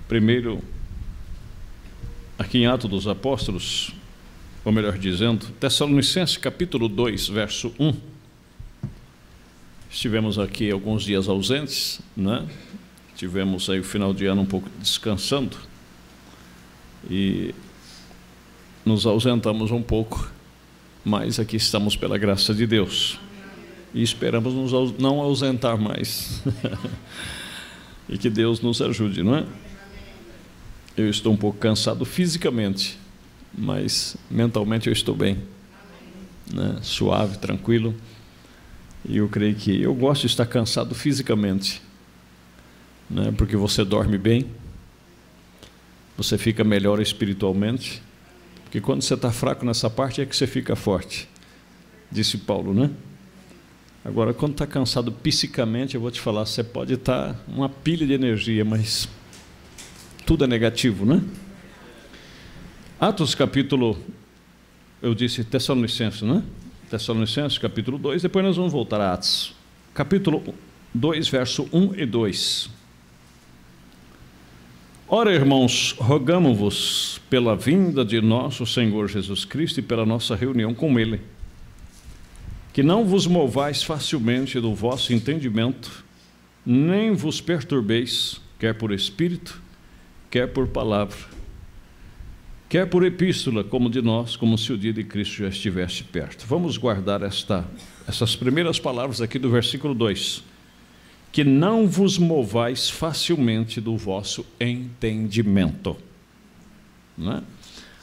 Primeiro, aqui em Atos dos Apóstolos, ou melhor dizendo, Tessalonicenses capítulo 2, verso 1. Estivemos aqui alguns dias ausentes, né? Tivemos aí o final de ano um pouco descansando e nos ausentamos um pouco, mas aqui estamos pela graça de Deus e esperamos não ausentar mais e que Deus nos ajude, não é? Eu estou um pouco cansado fisicamente, mas mentalmente eu estou bem, né? Suave, tranquilo, e eu creio que eu gosto de estar cansado fisicamente, né? Porque você dorme bem, você fica melhor espiritualmente, porque quando você está fraco nessa parte é que você fica forte, disse Paulo, né? Agora, quando está cansado psicamente, eu vou te falar, você pode estar uma pilha de energia, mas tudo é negativo, né? Atos capítulo, eu disse Tessalonicenses, né? Tessalonicenses capítulo 2, depois nós vamos voltar a Atos. Capítulo 2, verso 1 e 2. Ora, irmãos, rogamo-vos pela vinda de nosso Senhor Jesus Cristo e pela nossa reunião com Ele, que não vos movais facilmente do vosso entendimento, nem vos perturbeis, quer por espírito, quer por palavra, quer por epístola, como de nós, como se o dia de Cristo já estivesse perto. Vamos guardar essas primeiras palavras aqui do versículo 2. Que não vos movais facilmente do vosso entendimento. Não é?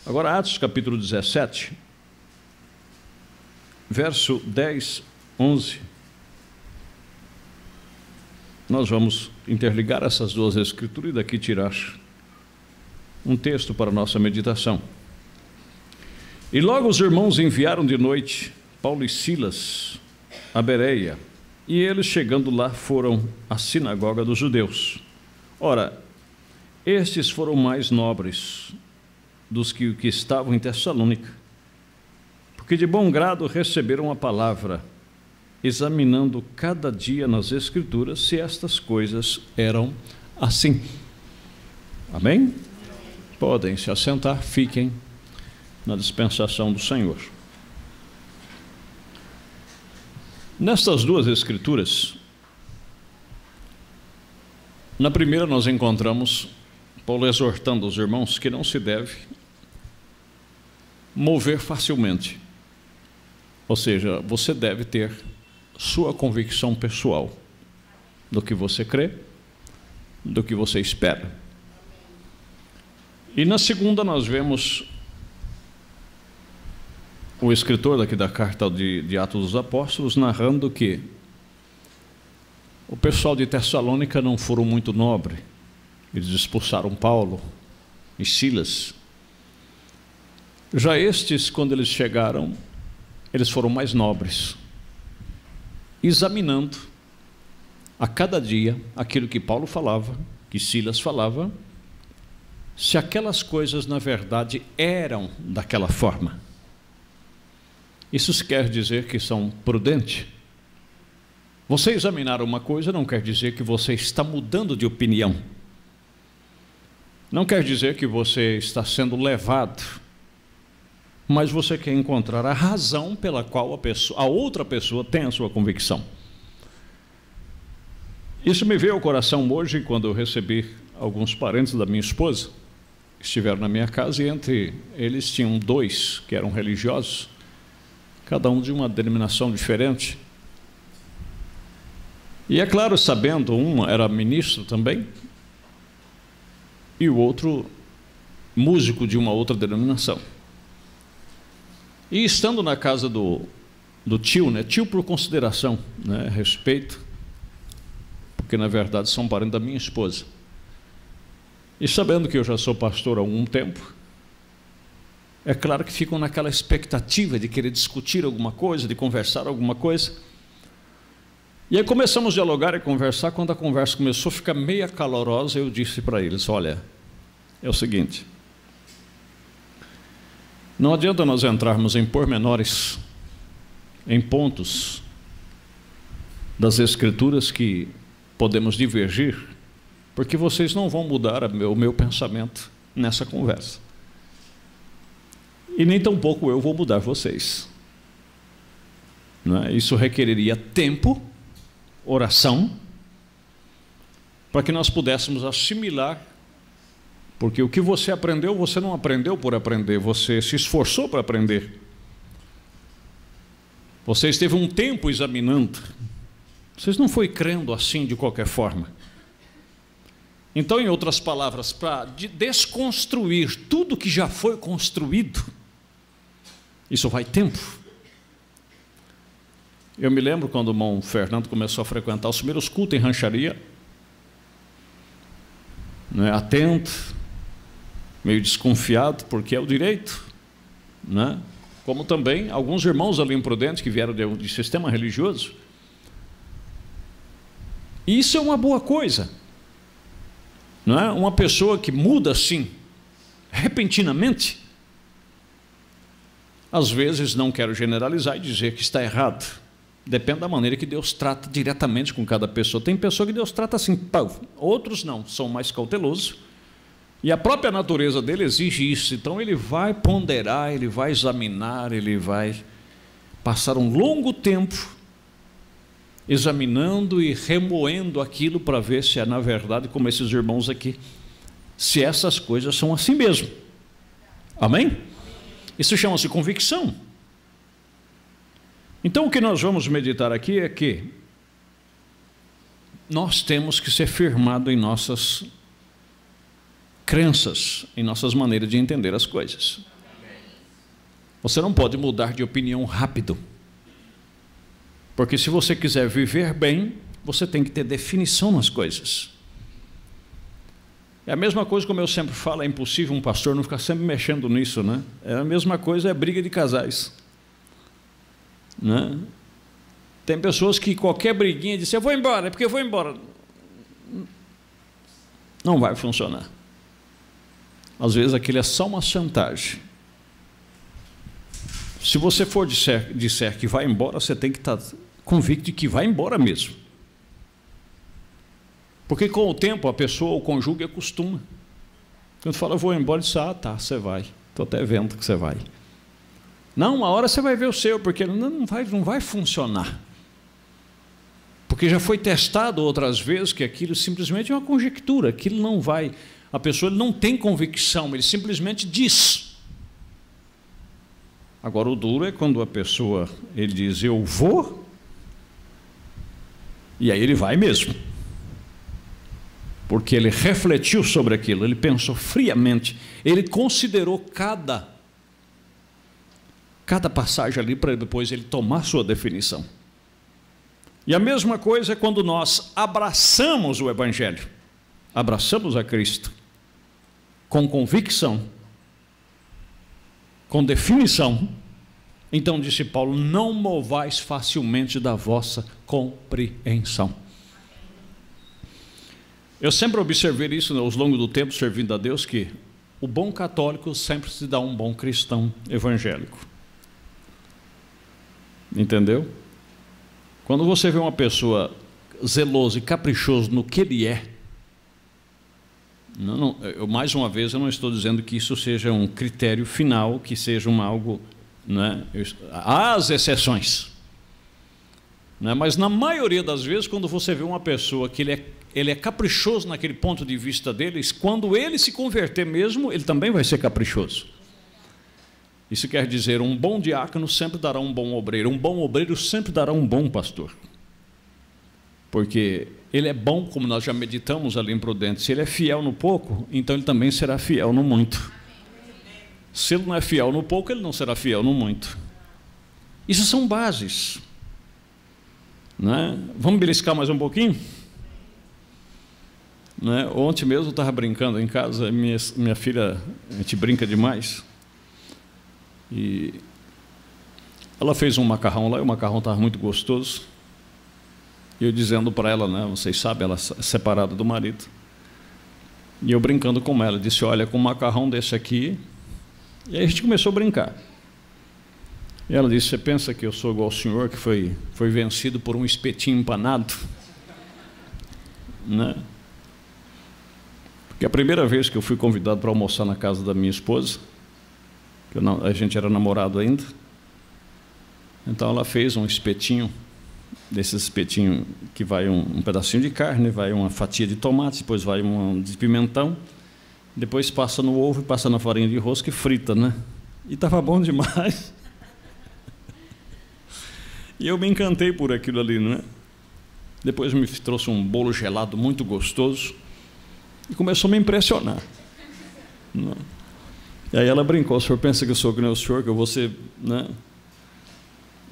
Agora, Atos capítulo 17, verso 10, 11. Nós vamos interligar essas duas escrituras e daqui tirar um texto para a nossa meditação. E logo os irmãos enviaram de noite Paulo e Silas a Bereia, e eles, chegando lá, foram à sinagoga dos judeus. Ora, estes foram mais nobres dos que estavam em Tessalônica, porque de bom grado receberam a palavra, examinando cada dia nas Escrituras se estas coisas eram assim. Amém? Podem se assentar, fiquem na dispensação do Senhor. Nestas duas escrituras, na primeira nós encontramos Paulo exortando os irmãos que não se deve mover facilmente. Ou seja, você deve ter sua convicção pessoal do que você crê, do que você espera. E na segunda nós vemos o escritor daqui da carta de Atos dos Apóstolos narrando que o pessoal de Tessalônica não foram muito nobre. Eles expulsaram Paulo e Silas. Já estes, quando eles chegaram, eles foram mais nobres, examinando a cada dia aquilo que Paulo falava, que Silas falava, se aquelas coisas na verdade eram daquela forma. Isso quer dizer que são prudentes. Você examinar uma coisa não quer dizer que você está mudando de opinião. Não quer dizer que você está sendo levado, mas você quer encontrar a razão pela qual a outra pessoa tem a sua convicção. Isso me veio ao coração hoje quando eu recebi alguns parentes da minha esposa, que estiveram na minha casa, e entre eles tinham dois que eram religiosos, cada um de uma denominação diferente. E é claro, sabendo, um era ministro também, e o outro músico de uma outra denominação. E estando na casa do tio, né? Tio por consideração, né? Respeito, porque na verdade são parentes da minha esposa. E sabendo que eu já sou pastor há algum tempo, é claro que ficam naquela expectativa de querer discutir alguma coisa, de conversar alguma coisa. E aí começamos a dialogar e conversar. Quando a conversa começou a ficar meio calorosa, eu disse para eles: olha, é o seguinte, não adianta nós entrarmos em pormenores, em pontos das Escrituras que podemos divergir, porque vocês não vão mudar o meu pensamento nessa conversa. E nem tampouco eu vou mudar vocês. Não é? Isso requeriria tempo, oração, para que nós pudéssemos assimilar, porque o que você aprendeu, você não aprendeu por aprender, você se esforçou para aprender. Você esteve um tempo examinando, vocês não foi crendo assim de qualquer forma. Então, em outras palavras, para desconstruir tudo que já foi construído, isso vai tempo. Eu me lembro quando o irmão Fernando começou a frequentar os primeiros cultos em rancharia, né, atento, meio desconfiado, porque é o direito, né? Como também alguns irmãos ali imprudentes que vieram de sistema religioso. E isso é uma boa coisa, não é? Uma pessoa que muda assim, repentinamente, às vezes, não quero generalizar e dizer que está errado, depende da maneira que Deus trata diretamente com cada pessoa. Tem pessoa que Deus trata assim, outros não, são mais cautelosos, e a própria natureza dele exige isso. Então ele vai ponderar, ele vai examinar, ele vai passar um longo tempo examinando e remoendo aquilo para ver se é na verdade, como esses irmãos aqui, se essas coisas são assim mesmo. Amém? Isso chama-se convicção. Então o que nós vamos meditar aqui é que nós temos que ser firmados em nossas crenças, em nossas maneiras de entender as coisas. Você não pode mudar de opinião rápido, porque se você quiser viver bem, você tem que ter definição nas coisas. É a mesma coisa, como eu sempre falo, é impossível um pastor não ficar sempre mexendo nisso, né? É a mesma coisa, é briga de casais, né? Tem pessoas que qualquer briguinha dizem, eu vou embora, é porque eu vou embora. Não vai funcionar. Às vezes aquilo é só uma chantagem. Se você for disser que vai embora, você tem que estar convicto de que vai embora mesmo. Porque com o tempo a pessoa, o cônjuge, acostuma. Quando fala, eu vou embora, diz, ah, tá, você vai. Estou até vendo que você vai. Não, uma hora você vai ver o seu, porque não vai funcionar. Porque já foi testado outras vezes que aquilo simplesmente é uma conjectura, aquilo não vai. A pessoa não tem convicção, ele simplesmente diz. Agora o duro é quando a pessoa, ele diz, eu vou, e aí ele vai mesmo. Porque ele refletiu sobre aquilo, ele pensou friamente, ele considerou cada passagem ali para depois ele tomar sua definição. E a mesma coisa é quando nós abraçamos o Evangelho, abraçamos a Cristo, com convicção, com definição. Então disse Paulo, não movais facilmente da vossa compreensão. Eu sempre observei isso ao longo do tempo, servindo a Deus, que o bom católico sempre se dá um bom cristão evangélico. Entendeu? Quando você vê uma pessoa zelosa e caprichosa no que ele é, mais uma vez, eu não estou dizendo que isso seja um critério final, que seja algo, né? Há as exceções, né? Mas na maioria das vezes, quando você vê uma pessoa que ele é caprichoso naquele ponto de vista deles, quando ele se converter mesmo, ele também vai ser caprichoso. Isso quer dizer, um bom diácono sempre dará um bom obreiro sempre dará um bom pastor. Porque ele é bom, como nós já meditamos ali em Prudente, se ele é fiel no pouco, então ele também será fiel no muito. Se ele não é fiel no pouco, ele não será fiel no muito. Isso são bases, né? Vamos beliscar mais um pouquinho? Né? Ontem mesmo eu estava brincando em casa, minha filha, a gente brinca demais, e ela fez um macarrão lá, e o macarrão estava muito gostoso. E eu dizendo para ela, né, vocês sabem, ela é separada do marido. E eu brincando com ela, disse, olha, com um macarrão desse aqui. E aí a gente começou a brincar. E ela disse, você pensa que eu sou igual ao senhor, que foi vencido por um espetinho empanado? Né? Porque a primeira vez que eu fui convidado para almoçar na casa da minha esposa, que a gente era namorado ainda, então ela fez um espetinho, desses espetinhos que vai um pedacinho de carne, vai uma fatia de tomate, depois vai um de pimentão, depois passa no ovo e passa na farinha de rosca e frita, né? E estava bom demais. E eu me encantei por aquilo ali, né? Depois me trouxe um bolo gelado muito gostoso e começou a me impressionar, né? E aí ela brincou: o senhor pensa que eu sou que nem o senhor, que eu vou ser, né?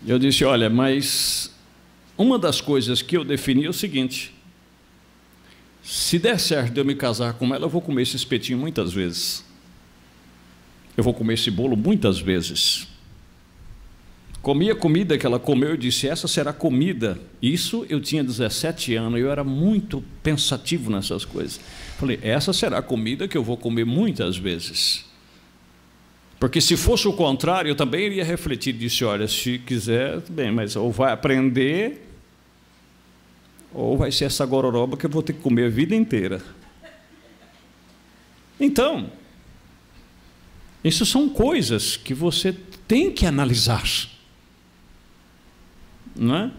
E eu disse: olha, mas uma das coisas que eu defini é o seguinte: se der certo de eu me casar com ela, eu vou comer esse espetinho muitas vezes, eu vou comer esse bolo muitas vezes. Comi a comida que ela comeu, eu disse: essa será comida. Isso eu tinha 17 anos, eu era muito pensativo nessas coisas. Falei: essa será a comida que eu vou comer muitas vezes. Porque se fosse o contrário, eu também iria refletir. Disse: olha, se quiser, bem, mas ou vai aprender, ou vai ser essa gororoba que eu vou ter que comer a vida inteira. Então, isso são coisas que você tem que analisar, não é?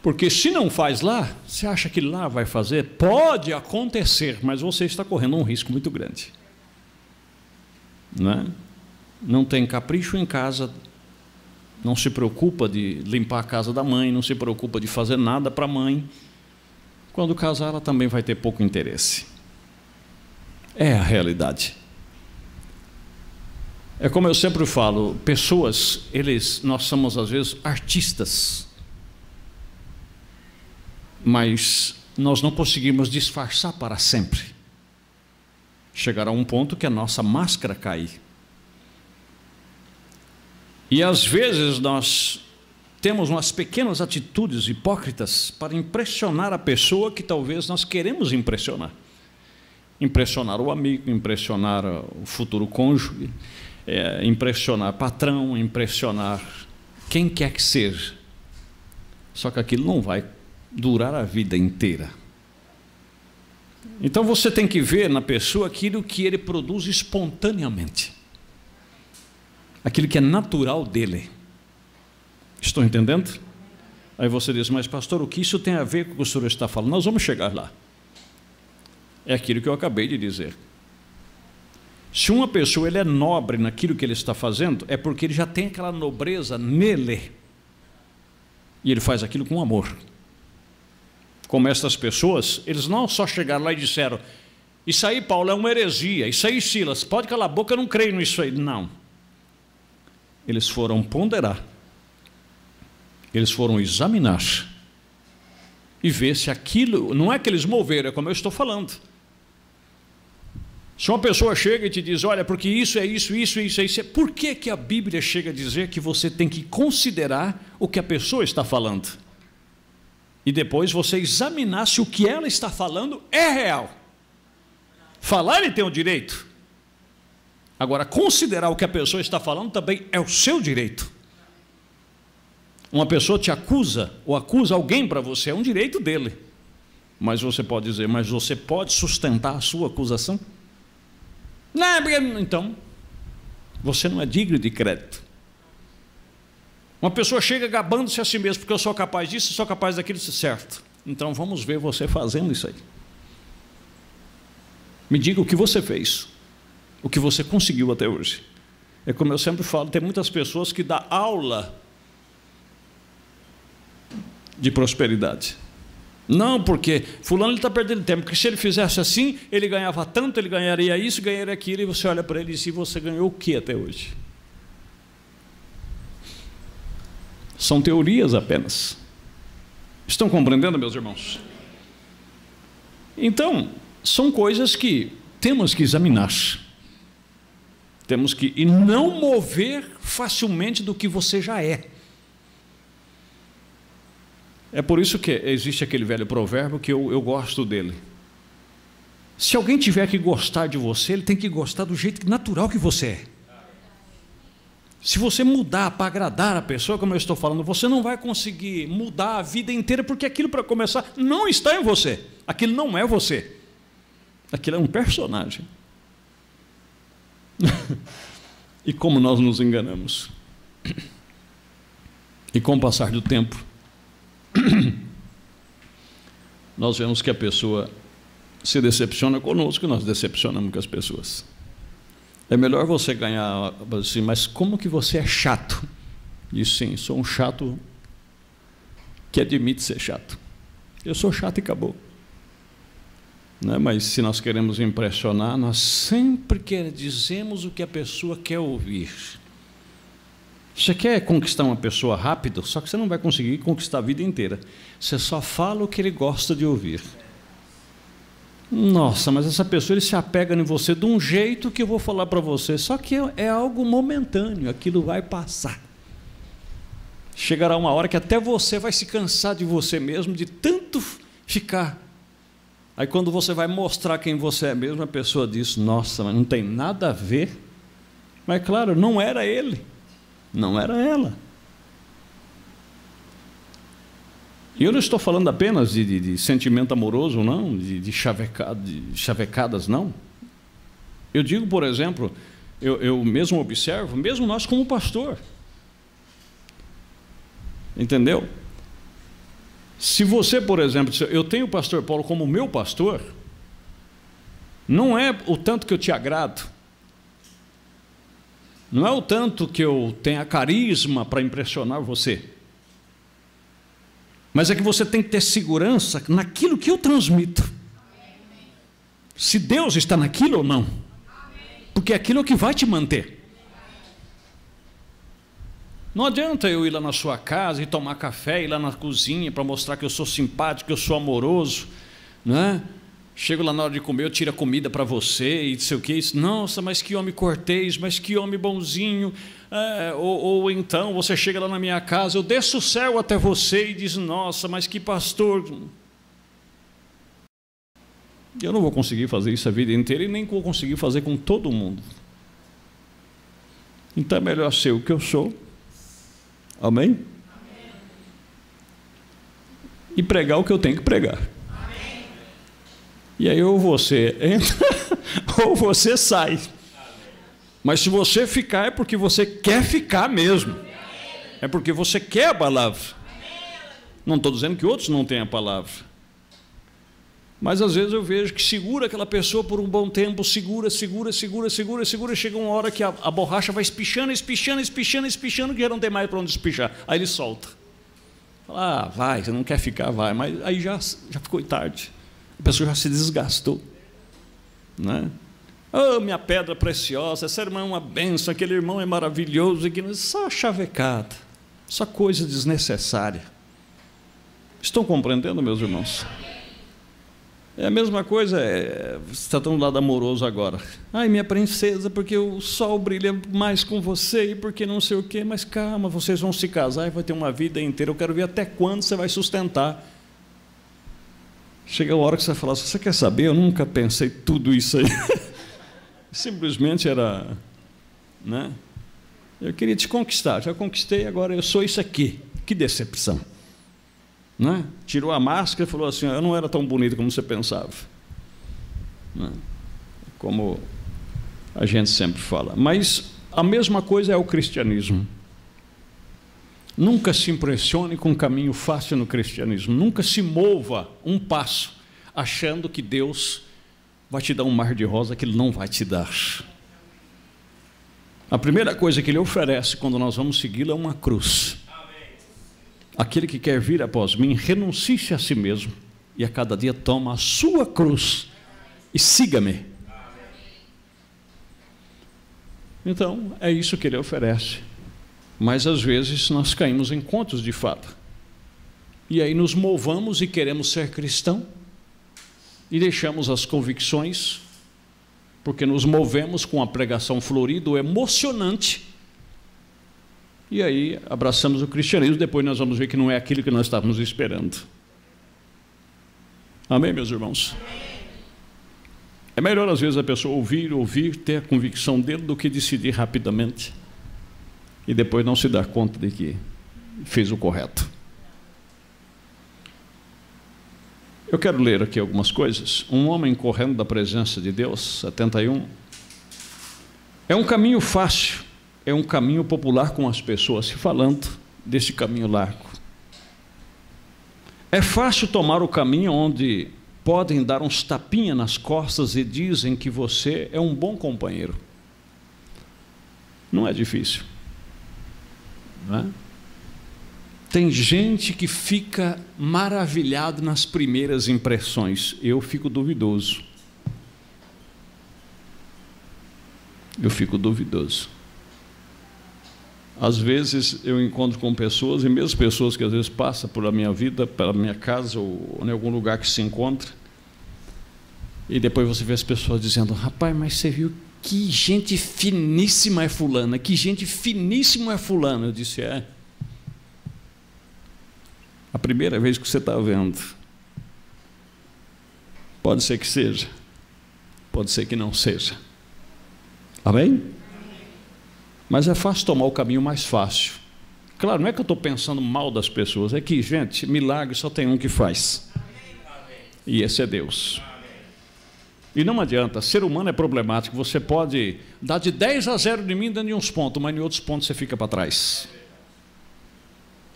Porque se não faz lá, você acha que lá vai fazer? Pode acontecer, mas você está correndo um risco muito grande, não é? Não tem capricho em casa, não se preocupa de limpar a casa da mãe, não se preocupa de fazer nada para a mãe. Quando casar, ela também vai ter pouco interesse. É a realidade. É como eu sempre falo, pessoas, nós somos às vezes artistas, mas nós não conseguimos disfarçar para sempre. Chegará um ponto que a nossa máscara cai. E às vezes nós temos umas pequenas atitudes hipócritas para impressionar a pessoa que talvez nós queremos impressionar. Impressionar o amigo, impressionar o futuro cônjuge, impressionar patrão, impressionar quem quer que seja. Só que aquilo não vai durar a vida inteira. Então você tem que ver na pessoa aquilo que ele produz espontaneamente, aquilo que é natural dele. Estão entendendo? Aí você diz: mas pastor, o que isso tem a ver com o que o senhor está falando? Nós vamos chegar lá. É aquilo que eu acabei de dizer. Se uma pessoa ele é nobre naquilo que ele está fazendo, é porque ele já tem aquela nobreza nele, e ele faz aquilo com amor. Como essas pessoas, eles não só chegaram lá e disseram: isso aí, Paulo, é uma heresia, isso aí, Silas, pode calar a boca, eu não creio nisso aí. Não. Eles foram ponderar, eles foram examinar e ver se aquilo, não é que eles moveram, é como eu estou falando. Se uma pessoa chega e te diz: olha, porque isso é isso, isso, isso, isso, por que que a Bíblia chega a dizer que você tem que considerar o que a pessoa está falando? E depois você examinar se o que ela está falando é real. Falar ele tem o direito. Agora, considerar o que a pessoa está falando também é o seu direito. Uma pessoa te acusa ou acusa alguém para você, é um direito dele. Mas você pode dizer: mas você pode sustentar a sua acusação? Não, então, você não é digno de crédito. Uma pessoa chega gabando-se a si mesmo: porque eu sou capaz disso, sou capaz daquilo, certo. Então vamos ver você fazendo isso aí. Me diga o que você fez, o que você conseguiu até hoje. É como eu sempre falo, tem muitas pessoas que dão aula de prosperidade. Não, porque fulano está perdendo tempo, porque se ele fizesse assim, ele ganhava tanto, ele ganharia isso, ganharia aquilo, e você olha para ele e diz: e você ganhou o que até hoje? São teorias apenas. Estão compreendendo, meus irmãos? Então, são coisas que temos que examinar. Temos que, e não mover facilmente do que você já é. É por isso que existe aquele velho provérbio que eu gosto dele. Se alguém tiver que gostar de você, ele tem que gostar do jeito natural que você é. Se você mudar para agradar a pessoa, como eu estou falando, você não vai conseguir mudar a vida inteira, porque aquilo, para começar, não está em você. Aquilo não é você. Aquilo é um personagem. E como nós nos enganamos. E com o passar do tempo, nós vemos que a pessoa se decepciona conosco e nós decepcionamos com as pessoas. É melhor você ganhar assim, mas como que você é chato? E sim, sou um chato que admite ser chato. Eu sou chato e acabou. Né? Mas se nós queremos impressionar, nós sempre dizemos o que a pessoa quer ouvir. Você quer conquistar uma pessoa rápido, só que você não vai conseguir conquistar a vida inteira. Você só fala o que ele gosta de ouvir. Nossa, mas essa pessoa ele se apega em você de um jeito que eu vou falar para você, só que é algo momentâneo, aquilo vai passar. Chegará uma hora que até você vai se cansar de você mesmo, de tanto ficar. Aí quando você vai mostrar quem você é mesmo, a pessoa diz, nossa, mas não tem nada a ver. Mas claro, não era ele, não era ela. E eu não estou falando apenas de sentimento amoroso, não, de chavecadas, não. Eu digo, por exemplo, eu mesmo observo, mesmo nós como pastor. Entendeu? Se você, por exemplo, eu tenho o pastor Paulo como meu pastor, não é o tanto que eu te agrado, não é o tanto que eu tenha carisma para impressionar você, mas é que você tem que ter segurança naquilo que eu transmito. Se Deus está naquilo ou não, porque aquilo é o que vai te manter. Não adianta eu ir lá na sua casa e tomar café, ir lá na cozinha para mostrar que eu sou simpático, que eu sou amoroso, né? Chego lá na hora de comer, eu tiro a comida para você e não sei o que. Nossa, mas que homem cortês, mas que homem bonzinho. Ou então você chega lá na minha casa, eu desço o céu até você e diz, nossa, mas que pastor. Eu não vou conseguir fazer isso a vida inteira e nem vou conseguir fazer com todo mundo. Então é melhor ser o que eu sou. Amém? Amém? E pregar o que eu tenho que pregar. Amém. E aí ou você entra ou você sai. Amém. Mas se você ficar é porque você quer ficar mesmo. Amém. É porque você quer a palavra. Amém. Não estou dizendo que outros não têm a palavra. Mas às vezes eu vejo que segura aquela pessoa por um bom tempo, segura, chega uma hora que a borracha vai espichando, que já não tem mais para onde espichar. Aí ele solta. Fala, vai, você não quer ficar, vai. Mas aí já ficou tarde. A pessoa já se desgastou. Né? Oh, minha pedra preciosa, essa irmã é uma bênção, aquele irmão é maravilhoso. Só chavecada, só coisa desnecessária. Estão compreendendo, meus irmãos? É a mesma coisa, você está tão lado amoroso agora. Ai, minha princesa, porque o sol brilha mais com você e porque não sei o quê. Mas calma, vocês vão se casar e vai ter uma vida inteira. Eu quero ver até quando você vai sustentar. Chega a hora que você fala, você quer saber? Eu nunca pensei tudo isso aí. Simplesmente era, né? Eu queria te conquistar, já conquistei, agora eu sou isso aqui. Que decepção. Né? Tirou a máscara e falou assim, eu não era tão bonito como você pensava. Né? Como a gente sempre fala. Mas a mesma coisa é o cristianismo. Nunca se impressione com um caminho fácil no cristianismo. Nunca se mova um passo achando que Deus vai te dar um mar de rosa que Ele não vai te dar. A primeira coisa que Ele oferece quando nós vamos segui-lo é uma cruz. Aquele que quer vir após mim, renuncie-se a si mesmo e a cada dia toma a sua cruz e siga-me. Então, é isso que Ele oferece. Mas às vezes nós caímos em contos de fada. E aí nos movamos e queremos ser cristão e deixamos as convicções, porque nos movemos com a pregação florida, emocionante. E aí abraçamos o cristianismo, depois nós vamos ver que não é aquilo que nós estávamos esperando. Amém, meus irmãos? É melhor às vezes a pessoa ouvir, ter a convicção dele, do que decidir rapidamente e depois não se dar conta de que fez o correto. Eu quero ler aqui algumas coisas. Um homem correndo da presença de Deus, 71. É um caminho fácil, é um caminho popular com as pessoas se falando desse caminho largo. É fácil tomar o caminho onde podem dar uns tapinhas nas costas e dizem que você é um bom companheiro. Não é difícil, não é? Tem gente que fica maravilhado nas primeiras impressões. Eu fico duvidoso. Eu fico duvidoso. Às vezes eu encontro com pessoas, e mesmo pessoas que às vezes passam por a minha vida, pela minha casa ou em algum lugar que se encontra, e depois você vê as pessoas dizendo: rapaz, mas você viu que gente finíssima é fulana, que gente finíssima é fulano. Eu disse: é. A primeira vez que você está vendo. Pode ser que seja, pode ser que não seja. Amém? Mas é fácil tomar o caminho mais fácil. Claro, não é que eu estou pensando mal das pessoas, é que, gente, milagre só tem um que faz. E esse é Deus. E não adianta, ser humano é problemático. Você pode dar de 10-0 de mim dentro de uns pontos, mas em outros pontos você fica para trás.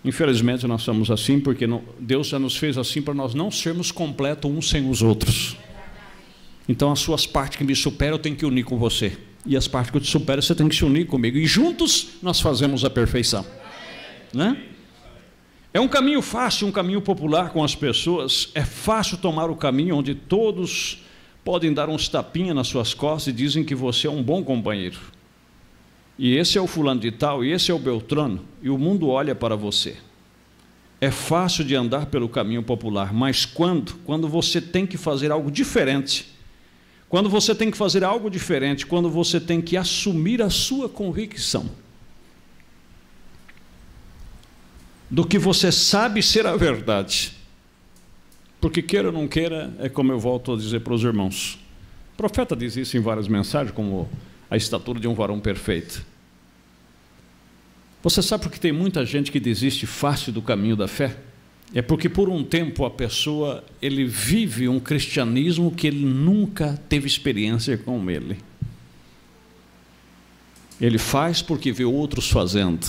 Infelizmente nós somos assim, porque Deus já nos fez assim para nós não sermos completos uns sem os outros. Então as suas partes que me superam eu tenho que unir com você, e as partes que eu te supero você tem que se unir comigo, e juntos nós fazemos a perfeição, né? É um caminho fácil, um caminho popular com as pessoas. É fácil tomar o caminho onde todos podem dar uns tapinhas nas suas costas e dizem que você é um bom companheiro. E esse é o fulano de tal, e esse é o Beltrano, e o mundo olha para você. É fácil de andar pelo caminho popular, mas quando você tem que fazer algo diferente, quando você tem que fazer algo diferente, quando você tem que assumir a sua convicção do que você sabe ser a verdade, porque queira ou não queira, é como eu volto a dizer para os irmãos, o profeta diz isso em várias mensagens, como a estatura de um varão perfeito. Você sabe por que tem muita gente que desiste fácil do caminho da fé? É porque por um tempo a pessoa, ele vive um cristianismo que ele nunca teve experiência com ele. Ele faz porque vê outros fazendo.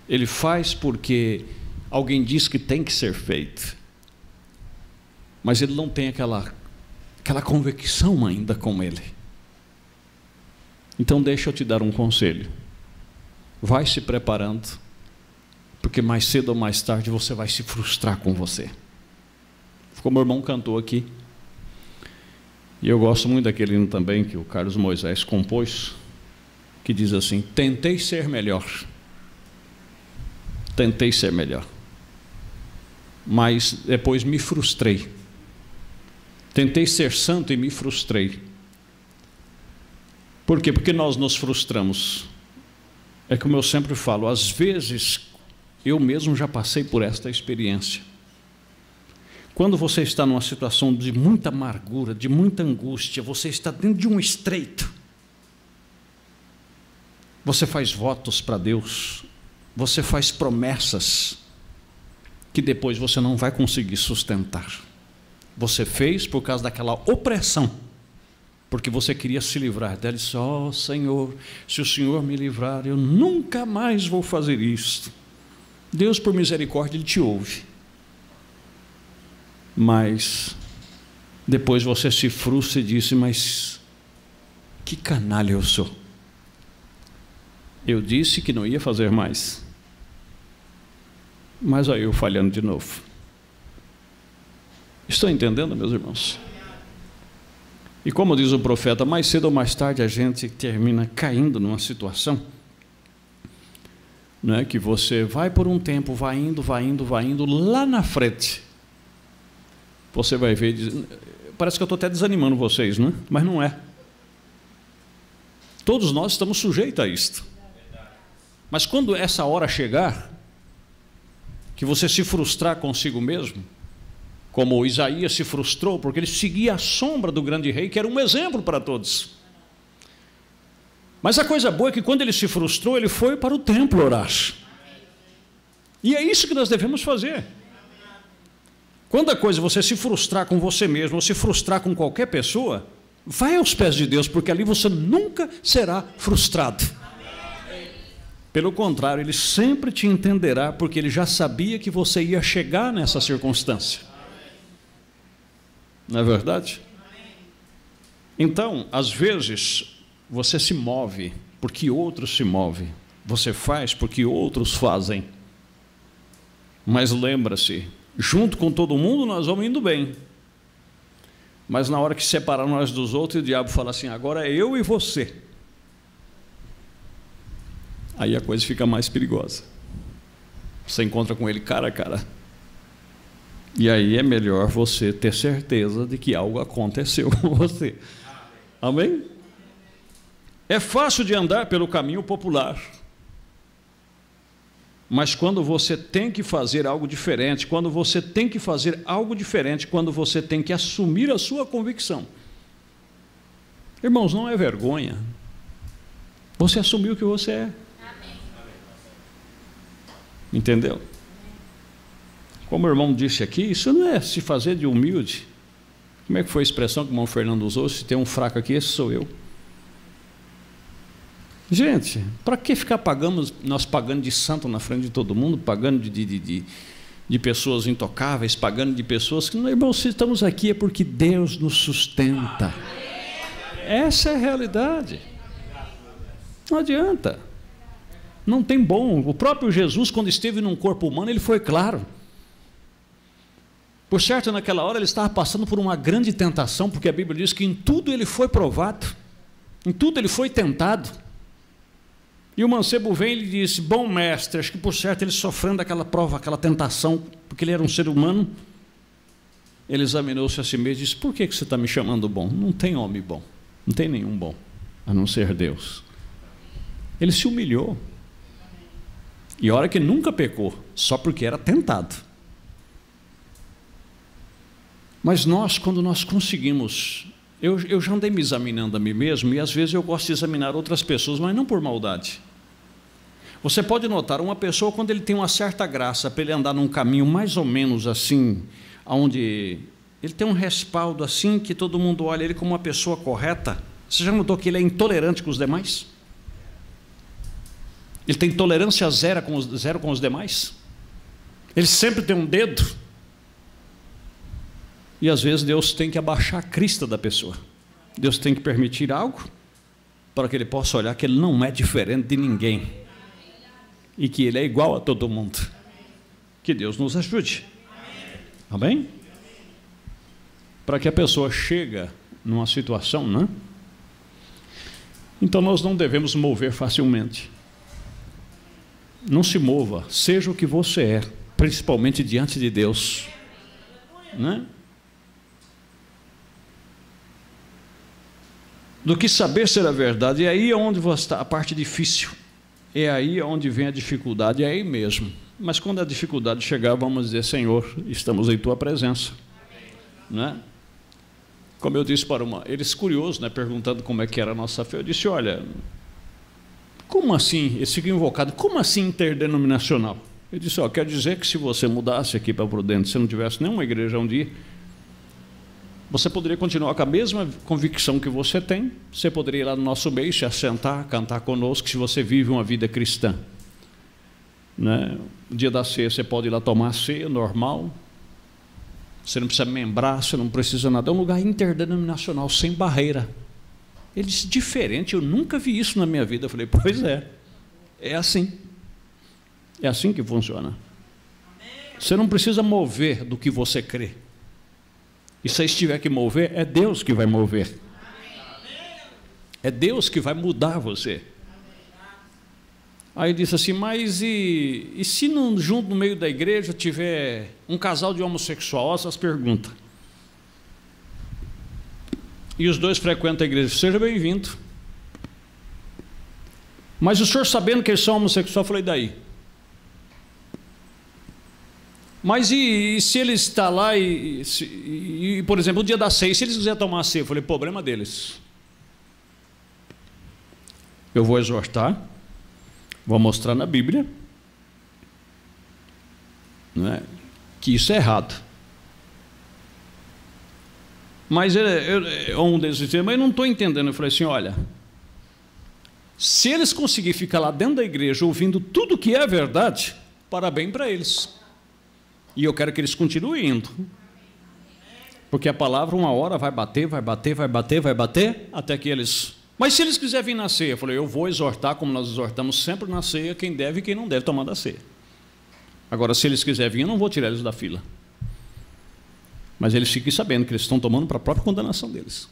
Ele faz porque alguém diz que tem que ser feito. Mas ele não tem aquela convicção ainda com ele. Então deixa eu te dar um conselho. Vai se preparando, porque mais cedo ou mais tarde você vai se frustrar com você. Como o irmão cantou aqui, e eu gosto muito daquele hino também que o Carlos Moisés compôs, que diz assim: tentei ser melhor, mas depois me frustrei. Tentei ser santo e me frustrei. Por quê? Porque nós nos frustramos. É como eu sempre falo, às vezes eu mesmo já passei por esta experiência. Quando você está numa situação de muita amargura, de muita angústia, você está dentro de um estreito, você faz votos para Deus, você faz promessas que depois você não vai conseguir sustentar. Você fez por causa daquela opressão, porque você queria se livrar dela. E disse: ó Senhor, se o Senhor me livrar, eu nunca mais vou fazer isto. Deus, por misericórdia, Ele te ouve. Mas depois você se frustra e disse: mas que canalha eu sou. Eu disse que não ia fazer mais, mas aí eu falhando de novo. Estão entendendo, meus irmãos? E como diz o profeta, mais cedo ou mais tarde a gente termina caindo numa situação, não é, que você vai por um tempo, vai indo, lá na frente você vai ver, parece que eu estou até desanimando vocês, não é? Mas não é. Todos nós estamos sujeitos a isto. Mas quando essa hora chegar, que você se frustrar consigo mesmo, como Isaías se frustrou, porque ele seguia a sombra do grande rei, que era um exemplo para todos. Mas a coisa boa é que quando ele se frustrou, ele foi para o templo orar. E é isso que nós devemos fazer. Quando a coisa você se frustrar com você mesmo, ou se frustrar com qualquer pessoa, vai aos pés de Deus, porque ali você nunca será frustrado. Pelo contrário, Ele sempre te entenderá, porque Ele já sabia que você ia chegar nessa circunstância. Não é verdade? Então, às vezes, você se move porque outros se movem. Você faz porque outros fazem. Mas lembra-se, junto com todo mundo nós vamos indo bem. Mas na hora que separar nós dos outros, o diabo fala assim, agora é eu e você. Aí a coisa fica mais perigosa. Você encontra com ele cara a cara. E aí é melhor você ter certeza de que algo aconteceu com você. Amém? É fácil de andar pelo caminho popular. Mas quando você tem que fazer algo diferente, quando você tem que fazer algo diferente, quando você tem que assumir a sua convicção. Irmãos, não é vergonha. Você assumiu o que você é. Entendeu? Como o irmão disse aqui, isso não é se fazer de humilde. Como é que foi a expressão que o irmão Fernando usou? Se tem um fraco aqui, esse sou eu. Gente, para que ficar nós pagando de santo na frente de todo mundo, pagando de pessoas intocáveis, pagando de pessoas que, irmão, se estamos aqui é porque Deus nos sustenta. Essa é a realidade. Não adianta. Não tem bom. O próprio Jesus, quando esteve num corpo humano, ele foi claro. Por certo, naquela hora ele estava passando por uma grande tentação, porque a Bíblia diz que em tudo ele foi provado, em tudo ele foi tentado. E o mancebo vem e lhe disse, bom mestre, acho que por certo ele sofrendo aquela prova, aquela tentação, porque ele era um ser humano, ele examinou-se a si mesmo e disse, por que você está me chamando bom? Não tem homem bom, não tem nenhum bom, a não ser Deus. Ele se humilhou. E olha que nunca pecou, só porque era tentado. Mas nós, quando nós conseguimos, eu já andei me examinando a mim mesmo, e às vezes eu gosto de examinar outras pessoas, mas não por maldade. Você pode notar, uma pessoa, quando ele tem uma certa graça, para ele andar num caminho mais ou menos assim, onde ele tem um respaldo assim, que todo mundo olha ele como uma pessoa correta. Você já notou que ele é intolerante com os demais? Ele tem tolerância zero com os demais? Ele sempre tem um dedo? E às vezes Deus tem que abaixar a crista da pessoa. Deus tem que permitir algo para que ele possa olhar que ele não é diferente de ninguém e que ele é igual a todo mundo. Que Deus nos ajude. Amém? Para que a pessoa chegue numa situação, né? Então nós não devemos mover facilmente. Não se mova, seja o que você é, principalmente diante de Deus, né? Do que saber ser a verdade. E aí é onde está a parte difícil. É aí onde vem a dificuldade, é aí mesmo. Mas quando a dificuldade chegar, vamos dizer, Senhor, estamos em Tua presença. Né? Como eu disse para eles curiosos, né, perguntando como é que era a nossa fé, eu disse, olha, como assim, eles ficam invocados, como assim interdenominacional? Eu disse, ó, quer dizer que se você mudasse aqui para Prudente, se não tivesse nenhuma igreja um dia, você poderia continuar com a mesma convicção que você tem, você poderia ir lá no nosso meio, se assentar, cantar conosco, se você vive uma vida cristã. Né? No dia da ceia, você pode ir lá tomar a ceia, normal, você não precisa membrar, você não precisa nada, é um lugar interdenominacional, sem barreira. Ele disse, diferente, eu nunca vi isso na minha vida. Eu falei, pois é assim que funciona. Você não precisa mover do que você crê. E se tiver que mover, é Deus que vai mover. É Deus que vai mudar você. Aí ele disse assim, mas e se junto no meio da igreja tiver um casal de homossexual? Essas perguntas. E os dois frequentam a igreja, seja bem-vindo. Mas o senhor sabendo que eles são homossexuais, eu falei, daí? Mas e se ele está lá e, por exemplo, no dia da ceia, se eles quiserem tomar a ceia, eu falei, problema deles. Eu vou exortar, vou mostrar na Bíblia, né, que isso é errado. Mas um deles disse, mas eu não estou entendendo. Eu falei assim, olha, se eles conseguirem ficar lá dentro da igreja ouvindo tudo que é verdade, parabéns para eles. E eu quero que eles continuem indo. Porque a palavra uma hora vai bater, vai bater, vai bater, vai bater, até que eles... Mas se eles quiserem vir na ceia, eu falei, eu vou exortar, como nós exortamos sempre na ceia, quem deve e quem não deve tomar da ceia. Agora, se eles quiserem vir, eu não vou tirar eles da fila. Mas eles fiquem sabendo que eles estão tomando para a própria condenação deles.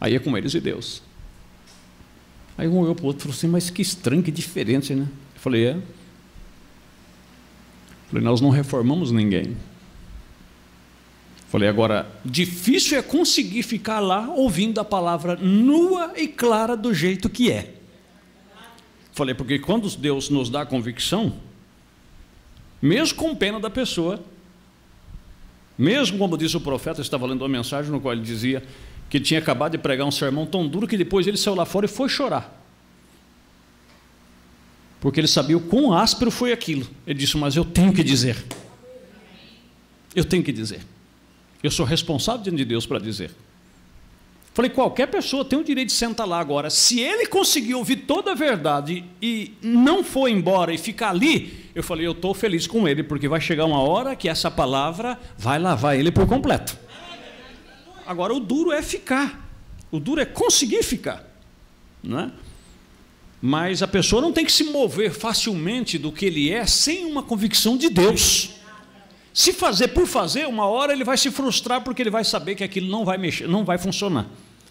Aí é com eles e Deus. Aí um olhou para o outro e falou assim, mas que estranho, que diferente, né? Eu falei, é. Eu falei, nós não reformamos ninguém. Falei, agora, difícil é conseguir ficar lá ouvindo a palavra nua e clara do jeito que é. Falei, porque quando Deus nos dá a convicção, mesmo com pena da pessoa, mesmo como disse o profeta, eu estava lendo uma mensagem no qual ele dizia que tinha acabado de pregar um sermão tão duro que depois ele saiu lá fora e foi chorar. Porque ele sabia o quão áspero foi aquilo. Ele disse, mas eu tenho que dizer. Eu tenho que dizer. Eu sou responsável diante de Deus para dizer. Falei, qualquer pessoa tem o direito de sentar lá agora. Se ele conseguir ouvir toda a verdade e não for embora e ficar ali, eu falei, eu estou feliz com ele, porque vai chegar uma hora que essa palavra vai lavar ele por completo. Agora, o duro é ficar. O duro é conseguir ficar. Não é? Mas a pessoa não tem que se mover facilmente do que ele é sem uma convicção de Deus. Se fazer por fazer, uma hora ele vai se frustrar porque ele vai saber que aquilo não vai mexer, não vai funcionar.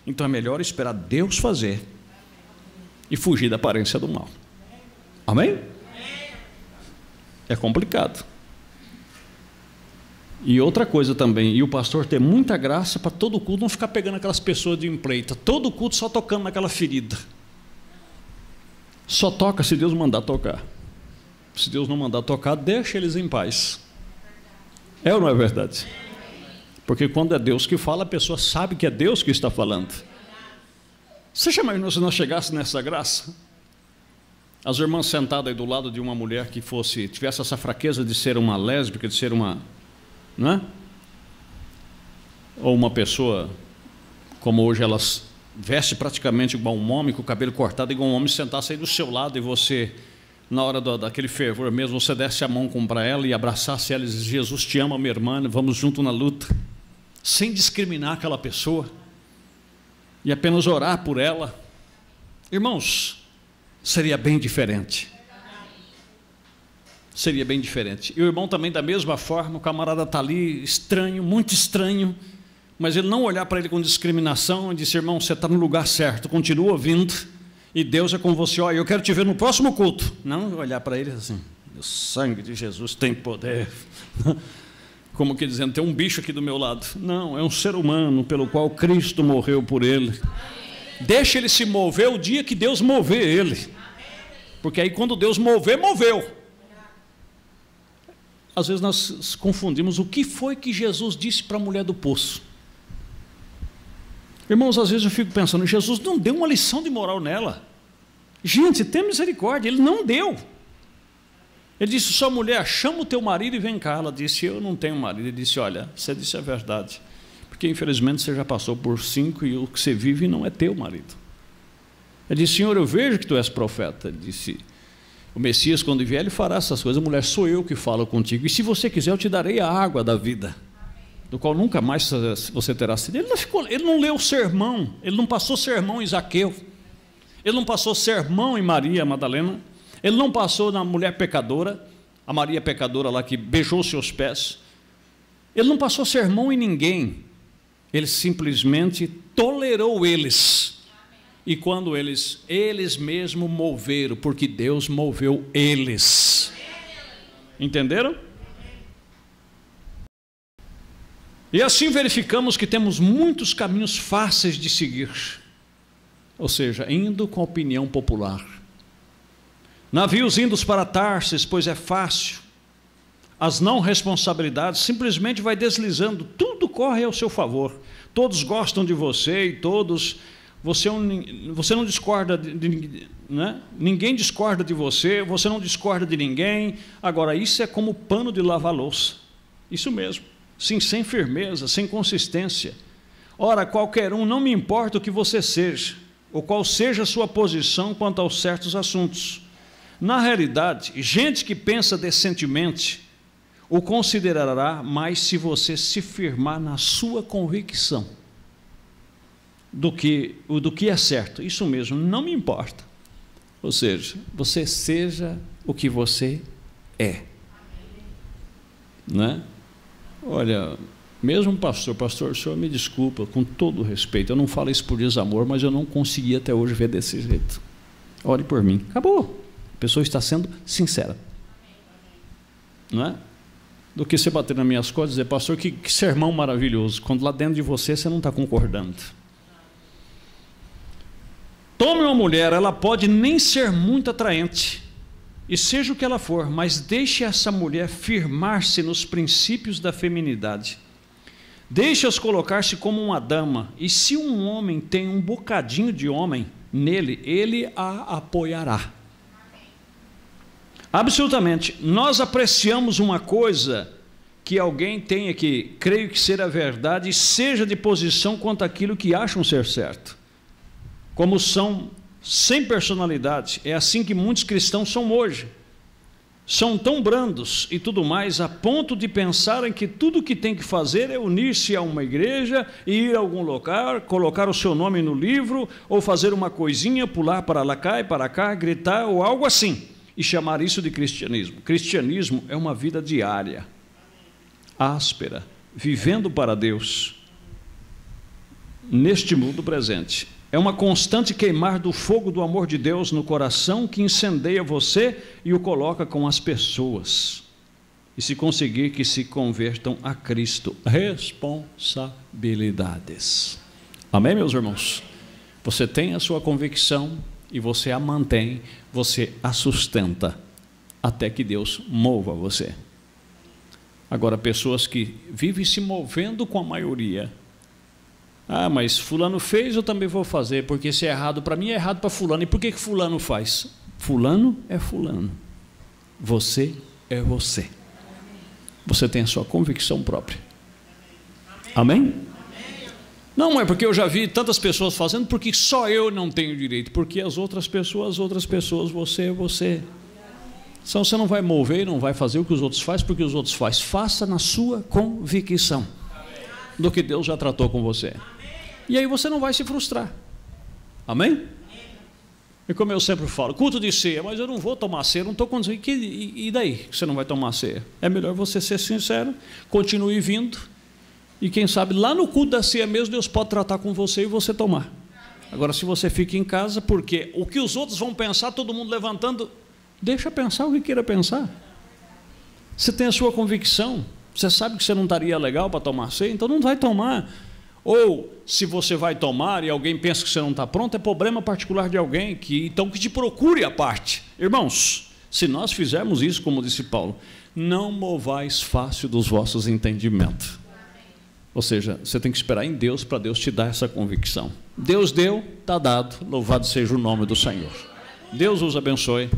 Então é melhor esperar Deus fazer e fugir da aparência do mal. Amém? É complicado. E outra coisa também, e o pastor ter muita graça para todo culto não ficar pegando aquelas pessoas de empleita, todo culto só tocando naquela ferida. Só toca se Deus mandar tocar. Se Deus não mandar tocar, deixa eles em paz. É ou não é verdade? Porque quando é Deus que fala, a pessoa sabe que é Deus que está falando. Você já imaginou se nós chegássemos nessa graça? As irmãs sentadas aí do lado de uma mulher que tivesse essa fraqueza de ser uma lésbica, de ser uma... Não é? Ou uma pessoa, como hoje elas vestem praticamente igual um homem, com o cabelo cortado igual um homem, sentasse aí do seu lado e você... Na hora daquele fervor mesmo, você desse a mão para ela e abraçasse ela e disse, Jesus te ama, minha irmã, vamos junto na luta, sem discriminar aquela pessoa, e apenas orar por ela. Irmãos, seria bem diferente. Seria bem diferente. E o irmão também, da mesma forma, o camarada está ali, estranho, muito estranho, mas ele não olhar para ele com discriminação e disse, irmão, você está no lugar certo, continua ouvindo, e Deus é com você, olha, eu quero te ver no próximo culto. Não olhar para ele assim, o sangue de Jesus tem poder. Como que dizendo, tem um bicho aqui do meu lado. Não, é um ser humano pelo qual Cristo morreu por ele. Deixa ele se mover o dia que Deus mover ele. Porque aí quando Deus mover, moveu. Às vezes nós confundimos o que foi que Jesus disse para a mulher do poço. Irmãos, às vezes eu fico pensando, Jesus não deu uma lição de moral nela. Gente, tem misericórdia, ele não deu. Ele disse, sua mulher, chama o teu marido e vem cá. Ela disse, eu não tenho marido. Ele disse, olha, você disse a verdade, porque infelizmente você já passou por 5 e o que você vive não é teu marido. Ele disse, Senhor, eu vejo que tu és profeta. Ele disse, o Messias quando vier ele fará essas coisas. Mulher, sou eu que falo contigo, e se você quiser eu te darei a água da vida, do qual nunca mais você terá sede. Ele não leu o sermão, ele não passou sermão em Zaqueu, ele não passou sermão em Maria Madalena, ele não passou na mulher pecadora, a Maria pecadora lá que beijou seus pés, ele não passou sermão em ninguém, ele simplesmente tolerou eles, e quando eles mesmos moveram, porque Deus moveu eles, entenderam? E assim verificamos que temos muitos caminhos fáceis de seguir, ou seja, indo com a opinião popular. Navios indo para Tarsis, pois é fácil. As não responsabilidades simplesmente vai deslizando, tudo corre ao seu favor. Todos gostam de você e todos... Você não discorda né? Ninguém discorda de você, você não discorda de ninguém. Agora, isso é como pano de lavar louça. Isso mesmo. sim, sem firmeza, sem consistência. Ora, qualquer um, não me importa o que você seja, ou qual seja a sua posição quanto aos certos assuntos. Na realidade, gente que pensa decentemente o considerará mais se você se firmar na sua convicção do que é certo. Isso mesmo, não me importa. Ou seja, você seja o que você é. Né? Olha, mesmo pastor, o senhor me desculpa, com todo respeito, eu não falo isso por desamor, mas eu não consegui até hoje ver desse jeito. Ore por mim. Acabou. A pessoa está sendo sincera. Não é? Do que você bater nas minhas costas e dizer, pastor, que sermão maravilhoso, quando lá dentro de você não está concordando. Tome uma mulher, ela pode nem ser muito atraente, e seja o que ela for, mas deixe essa mulher firmar-se nos princípios da feminidade. Deixe-as colocar-se como uma dama, e se um homem tem um bocadinho de homem nele, ele a apoiará. Absolutamente. Nós apreciamos uma coisa que alguém tenha que, creio que ser a verdade, e seja de posição quanto àquilo que acham ser certo. Como são sem personalidade, é assim que muitos cristãos são hoje. São tão brandos e tudo mais, a ponto de pensarem que tudo o que tem que fazer é unir-se a uma igreja, ir a algum lugar, colocar o seu nome no livro, ou fazer uma coisinha, pular para lá cá e para cá, gritar, ou algo assim, e chamar isso de cristianismo. Cristianismo é uma vida diária, áspera, vivendo para Deus, neste mundo presente. É uma constante queimar do fogo do amor de Deus no coração que incendeia você e o coloca com as pessoas. E se conseguir que se convertam a Cristo. Responsabilidades. Amém, meus irmãos? Você tem a sua convicção e você a mantém, você a sustenta, até que Deus mova você. Agora, pessoas que vivem se movendo com a maioria. Ah, mas fulano fez, eu também vou fazer, porque se é errado para mim, é errado para fulano. E por que fulano faz? Fulano é fulano. Você é você. Você tem a sua convicção própria. Amém? Não é porque eu já vi tantas pessoas fazendo, porque só eu não tenho direito. Porque as outras pessoas, você é você. Então você não vai mover, não vai fazer o que os outros fazem, porque os outros fazem. Faça na sua convicção do que Deus já tratou com você. E aí você não vai se frustrar. Amém? E como eu sempre falo, culto de ceia, mas eu não vou tomar ceia, não estou condicionando. E daí que você não vai tomar ceia? É melhor você ser sincero, continue vindo, e quem sabe lá no culto da ceia mesmo, Deus pode tratar com você e você tomar. Agora, se você fica em casa, porque o que os outros vão pensar, todo mundo levantando, deixa pensar o que queira pensar. Você tem a sua convicção, você sabe que você não estaria legal para tomar ceia, então não vai tomar. Ou, se você vai tomar e alguém pensa que você não está pronto, é problema particular de alguém, que te procure à parte. Irmãos, se nós fizermos isso, como disse Paulo, não movais fácil dos vossos entendimentos. Ou seja, você tem que esperar em Deus para Deus te dar essa convicção. Deus deu, está dado, louvado seja o nome do Senhor. Deus os abençoe.